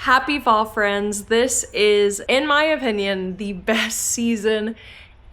Happy fall, friends. This is, in my opinion, the best season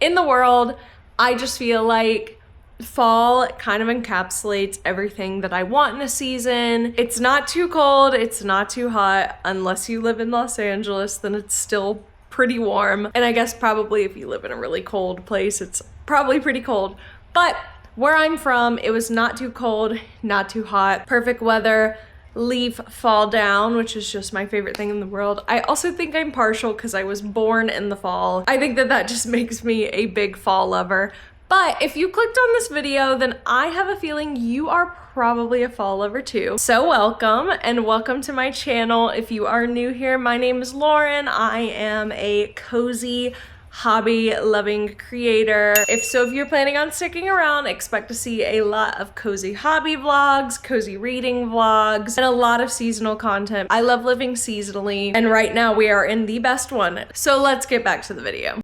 in the world. I just feel like fall kind of encapsulates everything that I want in a season. It's not too cold, it's not too hot. Unless you live in Los Angeles, then it's still pretty warm. And I guess probably if you live in a really cold place, it's probably pretty cold. But where I'm from, it was not too cold, not too hot, perfect weather. Leaf fall down, which is just my favorite thing in the world. I also think I'm partial because I was born in the fall. I think that just makes me a big fall lover. But if you clicked on this video, then I have a feeling you are probably a fall lover too. So welcome, and welcome to my channel. If you are new here, my name is Lauren. I am a cozy hobby loving creator. If you're planning on sticking around, expect to see a lot of cozy hobby vlogs, cozy reading vlogs, and a lot of seasonal content. I love living seasonally, and right now we are in the best one. So let's get back to the video.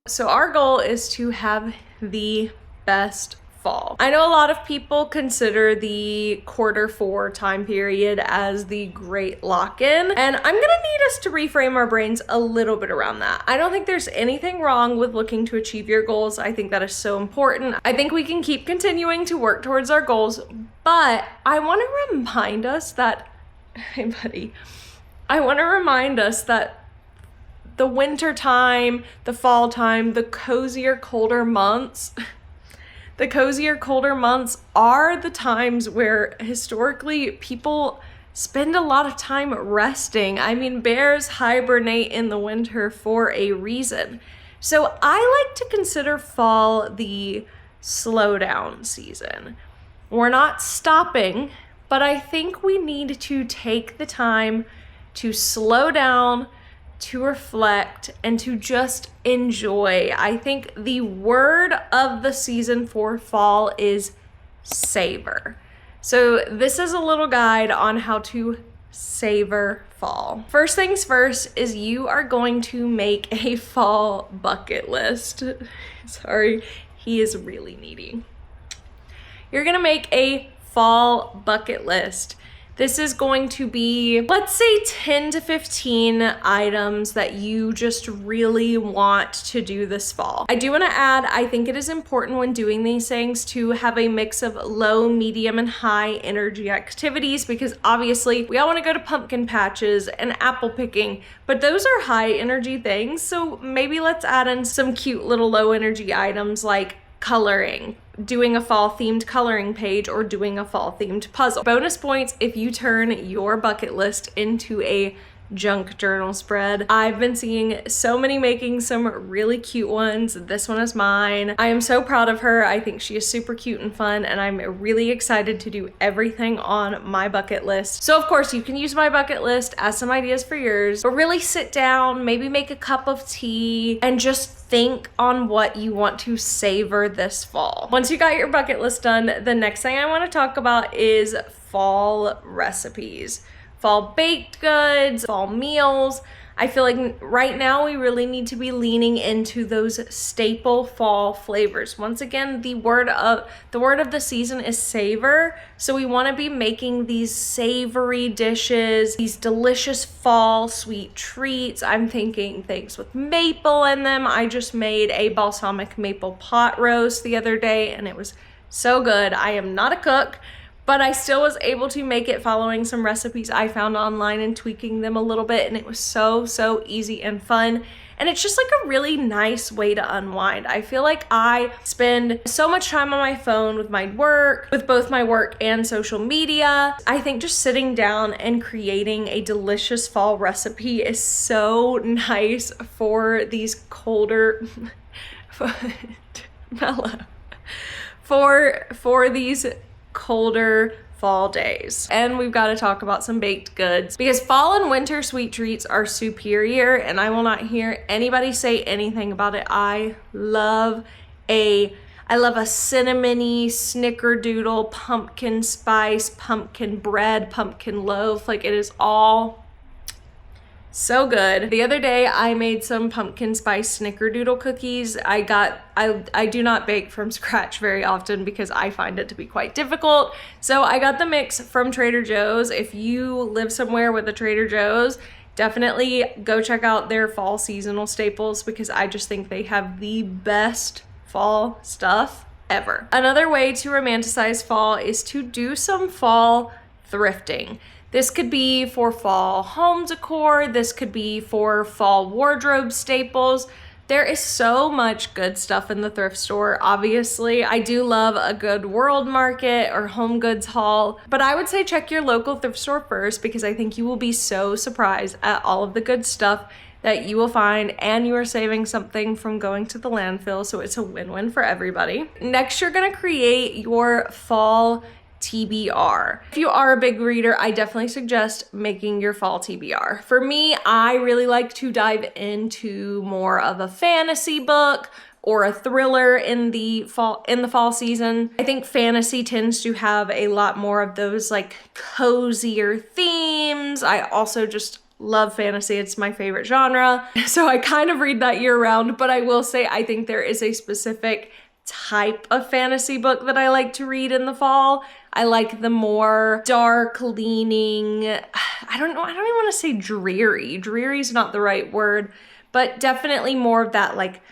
So our goal is to have the best fall. I know a lot of people consider the Q4 time period as the great lock-in, and I'm gonna need us to reframe our brains a little bit around that. I don't think there's anything wrong with looking to achieve your goals. I think that is so important. I think we can keep continuing to work towards our goals, but I want to remind us that, hey buddy, I want to remind us that the winter time, the fall time, the cozier, colder months, the cozier, colder months are the times where historically people spend a lot of time resting. I mean, bears hibernate in the winter for a reason. So I like to consider fall the slow down season. We're not stopping, but I think we need to take the time to slow down, to reflect, and to just enjoy. I think the word of the season for fall is savor. So this is a little guide on how to savor fall. First things first is you are going to make a fall bucket list. Sorry, he is really needy. You're gonna make a fall bucket list. This is going to be, let's say, 10 to 15 items that you just really want to do this fall. I do want to add, I think it is important when doing these things to have a mix of low, medium, and high energy activities, because obviously we all want to go to pumpkin patches and apple picking, but those are high energy things. So maybe let's add in some cute little low energy items like coloring, doing a fall themed coloring page, or doing a fall themed puzzle. Bonus points if you turn your bucket list into a junk journal spread. I've been seeing so many making some really cute ones. This one is mine. I am so proud of her. I think she is super cute and fun, and I'm really excited to do everything on my bucket list. So of course you can use my bucket list as some ideas for yours, but really sit down, maybe make a cup of tea, and just think on what you want to savor this fall. Once you got your bucket list done, the next thing I want to talk about is fall recipes. Fall baked goods, fall meals. I feel like right now we really need to be leaning into those staple fall flavors. Once again, the word of the season is savor. So we want to be making these savory dishes, these delicious fall sweet treats. I'm thinking things with maple in them. I just made a balsamic maple pot roast the other day, and it was so good. I am not a cook, but I still was able to make it following some recipes I found online and tweaking them a little bit, and it was so easy and fun. And it's just like a really nice way to unwind. I feel like I spend so much time on my phone with my work, with both my work and social media. I think just sitting down and creating a delicious fall recipe is so nice for these colder, for these colder fall days. And we've got to talk about some baked goods, because fall and winter sweet treats are superior, and I will not hear anybody say anything about it. I love a cinnamony snickerdoodle, pumpkin spice, pumpkin bread, pumpkin loaf. Like, it is all So good. The other day I made some pumpkin spice snickerdoodle cookies. I do not bake from scratch very often because I find it to be quite difficult. So I got the mix from Trader Joe's. If you live somewhere with a Trader Joe's, definitely go check out their fall seasonal staples because I just think they have the best fall stuff ever. Another way to romanticize fall is to do some fall thrifting. This could be for fall home decor. This could be for fall wardrobe staples. There is so much good stuff in the thrift store. Obviously, I do love a good world market or home goods haul, but I would say check your local thrift store first because I think you will be so surprised at all of the good stuff that you will find, and you are saving something from going to the landfill, so it's a win-win for everybody. Next, you're gonna create your fall TBR. If you are a big reader, I definitely suggest making your fall TBR. For me, I really like to dive into more of a fantasy book or a thriller in the fall season. I think fantasy tends to have a lot more of those like cozier themes. I also just love fantasy. It's my favorite genre. So I kind of read that year round, but I will say I think there is a specific type of fantasy book that I like to read in the fall. I like the more dark leaning, I don't even want to say dreary. Dreary is not the right word, but definitely more of that like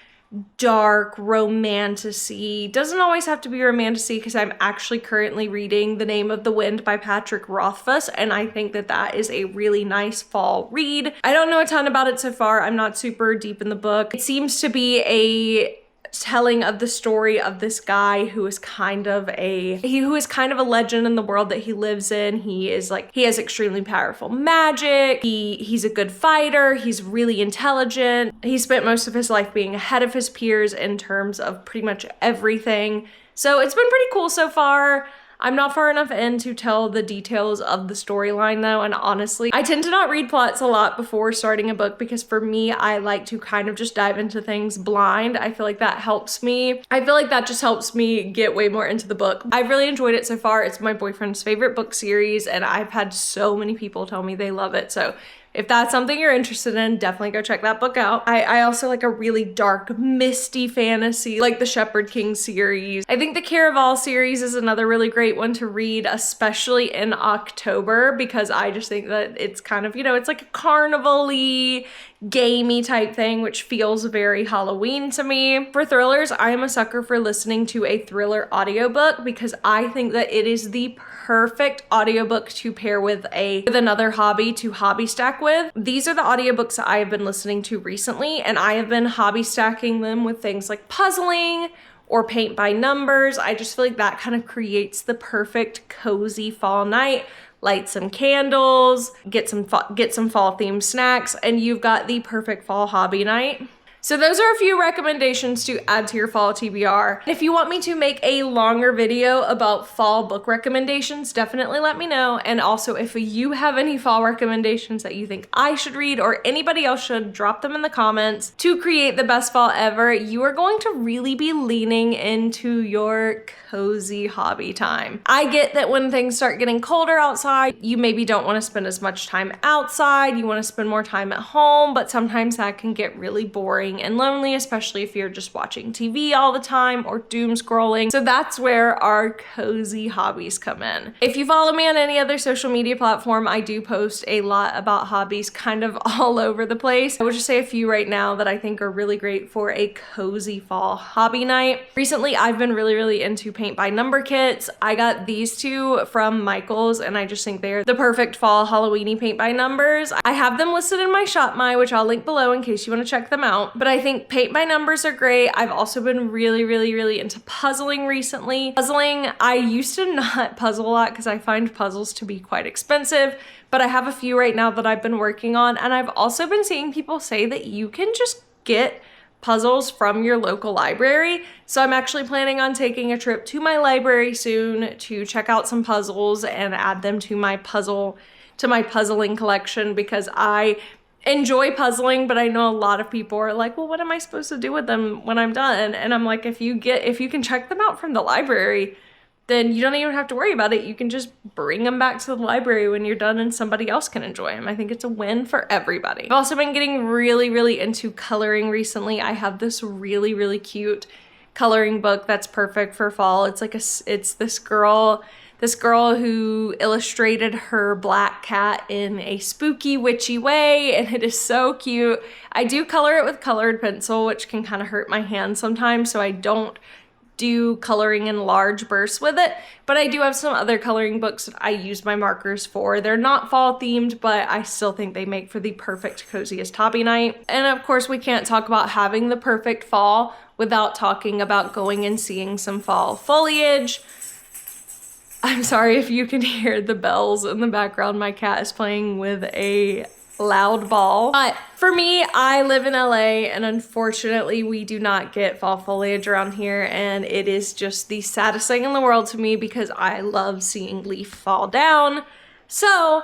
dark romantasy. Doesn't always have to be romantasy because I'm actually currently reading The Name of the Wind by Patrick Rothfuss, and I think that that is a really nice fall read. I don't know a ton about it so far. I'm not super deep in the book. It seems to be a telling of the story of this guy who is kind of a legend in the world that he lives in. He has extremely powerful magic. He's a good fighter. He's really intelligent. He spent most of his life being ahead of his peers in terms of pretty much everything. So it's been pretty cool so far. I'm not far enough in to tell the details of the storyline though, and honestly, I tend to not read plots a lot before starting a book because for me, I like to kind of just dive into things blind. I feel like that helps me. I feel like that just helps me get way more into the book. I've really enjoyed it so far. It's my boyfriend's favorite book series, and I've had so many people tell me they love it. So if that's something you're interested in, definitely go check that book out. I also like a really dark, misty fantasy, like the Shepherd King series. I think the Caraval series is another really great one to read, especially in October, because I just think that it's kind of, it's like a carnival-y, gamey type thing, which feels very Halloween to me. For thrillers, I am a sucker for listening to a thriller audiobook because I think that it is the perfect audiobook to pair with another hobby to hobby stack with. These are the audiobooks that I have been listening to recently, and I have been hobby stacking them with things like puzzling or paint by numbers. I just feel like that kind of creates the perfect cozy fall night. Light some candles, get some fall themed snacks, and you've got the perfect fall hobby night. So those are a few recommendations to add to your fall TBR. If you want me to make a longer video about fall book recommendations, definitely let me know. And also if you have any fall recommendations that you think I should read or anybody else should, drop them in the comments. To create the best fall ever, you are going to really be leaning into your cozy hobby time. I get that when things start getting colder outside, you maybe don't want to spend as much time outside, you want to spend more time at home, but sometimes that can get really boring and lonely, especially if you're just watching TV all the time or doom scrolling. So that's where our cozy hobbies come in. If you follow me on any other social media platform, I do post a lot about hobbies kind of all over the place. I would just say a few right now that I think are really great for a cozy fall hobby night. Recently, I've been really into paint by number kits. I got these two from Michael's, and I just think they're the perfect fall Halloweeny paint by numbers. I have them listed in my Shopmy, which I'll link below in case you want to check them out. But I think paint by numbers are great. I've also been really into puzzling recently. Puzzling, I used to not puzzle a lot because I find puzzles to be quite expensive, but I have a few right now that I've been working on, and I've also been seeing people say that you can just get puzzles from your local library. So I'm actually planning on taking a trip to my library soon to check out some puzzles and add them to my puzzling collection because I enjoy puzzling, but I know a lot of people are like, well, what am I supposed to do with them when I'm done? And I'm like, if you can check them out from the library, then you don't even have to worry about it. You can just bring them back to the library when you're done and somebody else can enjoy them. I think it's a win for everybody. I've also been getting really into coloring recently. I have this really cute coloring book that's perfect for fall. It's like it's this girl who illustrated her black cat in a spooky, witchy way, and it is so cute. I do color it with colored pencil, which can kind of hurt my hand sometimes, so I don't do coloring in large bursts with it, but I do have some other coloring books that I use my markers for. They're not fall themed, but I still think they make for the perfect coziest hobby night. And of course, we can't talk about having the perfect fall without talking about going and seeing some fall foliage. I'm sorry if you can hear the bells in the background. My cat is playing with a loud ball. But for me, I live in LA, and unfortunately we do not get fall foliage around here, and it is just the saddest thing in the world to me because I love seeing leaf fall down. So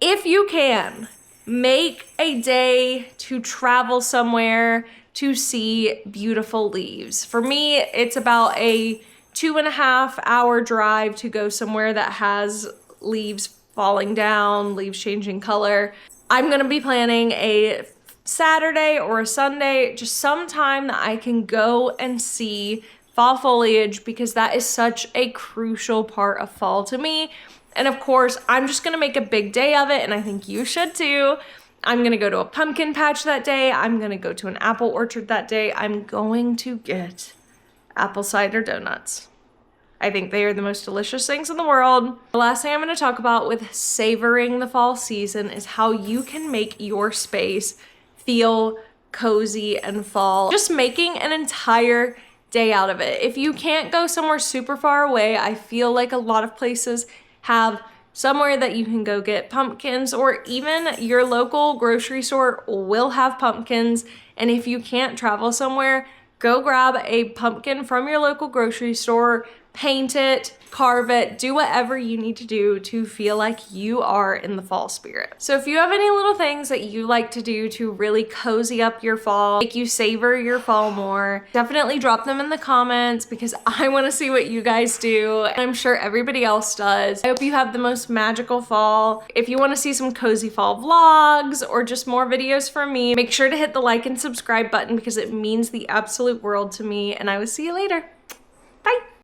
if you can, make a day to travel somewhere to see beautiful leaves. For me, it's about a 2.5 hour drive to go somewhere that has leaves falling down, leaves changing color. I'm gonna be planning a Saturday or a Sunday, just sometime that I can go and see fall foliage, because that is such a crucial part of fall to me. And of course, I'm just gonna make a big day of it, and I think you should too. I'm gonna go to a pumpkin patch that day. I'm gonna go to an apple orchard that day. I'm going to get apple cider donuts. I think they are the most delicious things in the world. The last thing I'm going to talk about with savoring the fall season is how you can make your space feel cozy and fall. Just making an entire day out of it. If you can't go somewhere super far away, I feel like a lot of places have somewhere that you can go get pumpkins, or even your local grocery store will have pumpkins. And if you can't travel somewhere, go grab a pumpkin from your local grocery store, paint it, carve it, do whatever you need to do to feel like you are in the fall spirit. So if you have any little things that you like to do to really cozy up your fall, make you savor your fall more, definitely drop them in the comments because I want to see what you guys do. And I'm sure everybody else does. I hope you have the most magical fall. If you want to see some cozy fall vlogs or just more videos from me, make sure to hit the like and subscribe button because it means the absolute world to me, and I will see you later.